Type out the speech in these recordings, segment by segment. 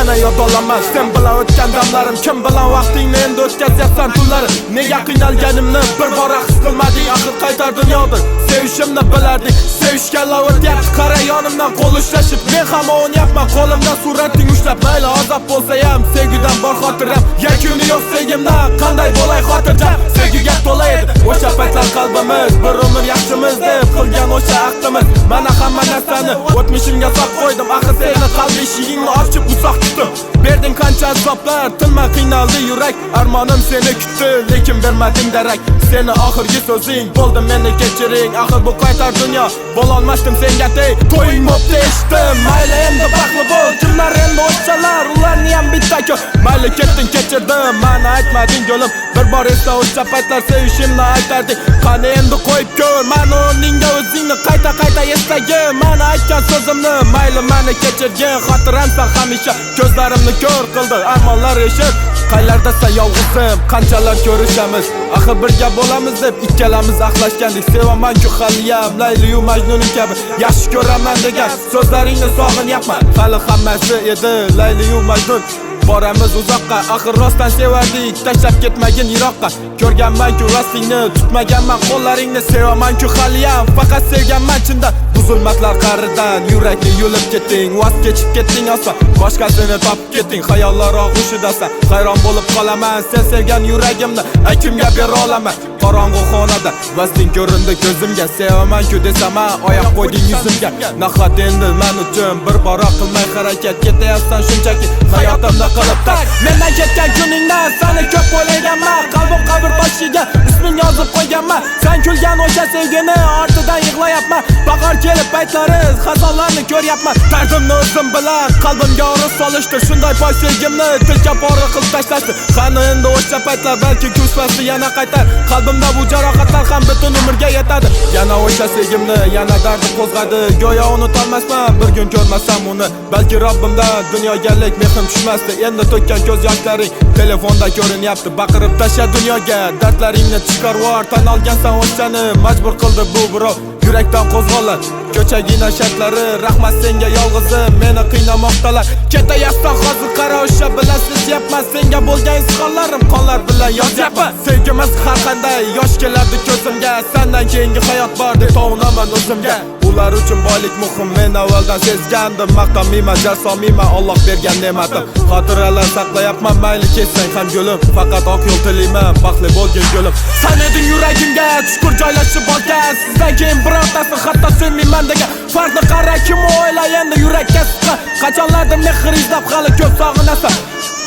yana yod olaman. Sen bilan o'tgan damlarim, kim bilan vaqtingni endi o'tkazyapsan tunlari. Nega qiynalganimni bir bora his qilmading, axir qaytar dunyodir. Sevishimni bilardik, sevishganlar o'tyapti qara yonimdan qo'l ushlashib. Men ham o'ynayapman qo'limdan surating ushlab. Mayli azob bo'lsa ham sevgidan bor xotiram. Yakuni yo'q sevgimdan qanday bo'lay xotirjam. Sevgiga to'la edi o'sha paytlar qalbimiz, bir umr yaxshimiz deb qilgan o'sha ahdimiz. Mana hamma narsani o'tmishimga solib qo'ydim. Axir seni qalb eshigingni ochib uzoq kutdim. Berding qancha azoblar, tinmay qiynaldi yurak. Armonim seni kutdi, lekin bermading darak. Seni oxirgi so'zing bo'ldi, meni kechiring. Axir bu qaytar dunyo, bo'lolmasdim senga teng. To'ying bo'pti eshitdim, mayli endi baxtli bo'l. Kimlar endi o'tsalar, ularni ham bitta ko'p. Mayli ketding kechirdim, mani aytmading yo'lim. Bir bor esla o'sha paytlar sevishimni aytarding. Qani endi qo'yib ko'r, mani o'rningga o'zingni qayta eslagin. Mani aytgan so'zimni mayli mani kechirgin. Xotiramsan hamisha, ko'zlarimni ko'r qildi armonlar eshit. Qaylardasan yolg'izim, qanchalar ko'rishamiz. Axir birga bo'lamiz deb ikkalamiz axlashgandik. Sevaman-ku haliyam, Layli-yu Majnun kabi yaxshi ko'raman degan so'zlaringni sog'inyapman. Hali hammasi edi Layli-yu Majnun. Boramiz uzoqqa, axir rostdan sevardik, tashlab ketmagin yiroqqa. Ko'rganman-ku rostingni, tutmaganman qo'llaringni. Sevaman-ku haliyam, faqat sevganman chindan. Bu zulmatlar qaridan yurakni yulib ketding, voz kechib ketding osma. Boshqasini topib ketding, xayollar og'ushidasan. Hayron bo'lib qolaman, sen sevgan yuragimni kimga bera olaman? Qorong'u xonada vasling ko'rindi ko'zimga. Sevaman-ku desam, oyoq qo'yding yuzimga. Nahot endi men uchun bir bora qilmay harakat ketayapsan shunchaki hayotimda qilib tak. Mendan ketgan kuningdan seni ko'p o'ylaganman. Qalbim qabr toshiga isming yozib qo'yganman. Sen kulgan o'sha sevgini ortidan yig'layapman. Bahor kelib paytlari xazonlarni ko'ryapman. Dardimni o'zim bilan qalbimga o'rib solishdi. Shunday poy sevgimni tilka pora qilib tashlashdi. Qani endi o'sha paytlar balki kuchlasdi yana qaytar. Qalbimda bu jarohatlar ham butun umrga yetadi. Yana o'sha sevgimni yana dardim qo'zg'adi. Go'yo unutolmasman bir kun ko'rmasam uni. Balki Robbimdan dunyoga mehrim tushmasdi. Endi to'kkan ko'z yoshlaring telefonda ko'rinyapti. Baqirib tasha dunyoga dardlaringni chiqarvor. Tan olgansan o'shani majbur qildi bu birov. Yurakdan qo'zg'ollar ko'chagina shartlari. Rahmat senga yolg'izim, meni qiynamoqdalar. Ketayapsan hozir qara o'sha bilan sezyapman. Senga bo'lgan izhorlarim qonlar bilan yozyapman. Sevgimiz har qanday yosh kelardi ko'zimga. Sendan keyingi hayot bor deb tovunaman o'zimga. Ular uchun boylik muhim, men avvaldan sezgandim. Maqtamayman, jar solmayman Alloh bergan ne'matim. Xotiralar saqlayapman, mayli ketsang ham yo'lim. Faqat oq yo'l tilayman, baxtli bo'lgin yo'lim. Sen eding yuragimga chuqur joylashib olgan. Sizdan keyin birortasi hatto sevmayman degan. Farqni qara, kim o'yla endi yurakka siqqan. Qachonlardir mehr izlab hali ko'p sog'inasan.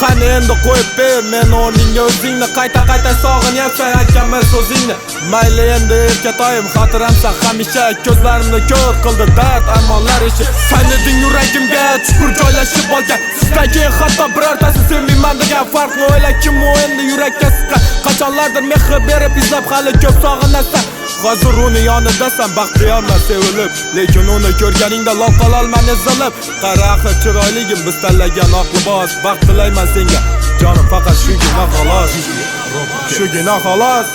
Qani endi qo'yib ber, men o'rningga o'zingni qayta sog'inyapsan aytganmiz o'zingni. Mayli endi erkatoyim, xotiramsan hamisha. Ko'zlarimni ko'r qildi dard, armonlar ishi. Sen eding yuragimga chuqur joylashib olgan. Sizdan keyin hatto birortasi sevmayman degan. Farqni o'yla, kim endi yurakka siqqan. Qachonlardir mehr berib izlab hali ko'p sog'inasan. Hozir uni yonidasan, baxtiyorman sevilib. Lekin uni ko'rganingda lol qololman ezilib. Qara axir chiroyligim, biz tanlagan oq libos. Baxt tilayman senga, jonim faqat shugina xolos. Shugina xolos.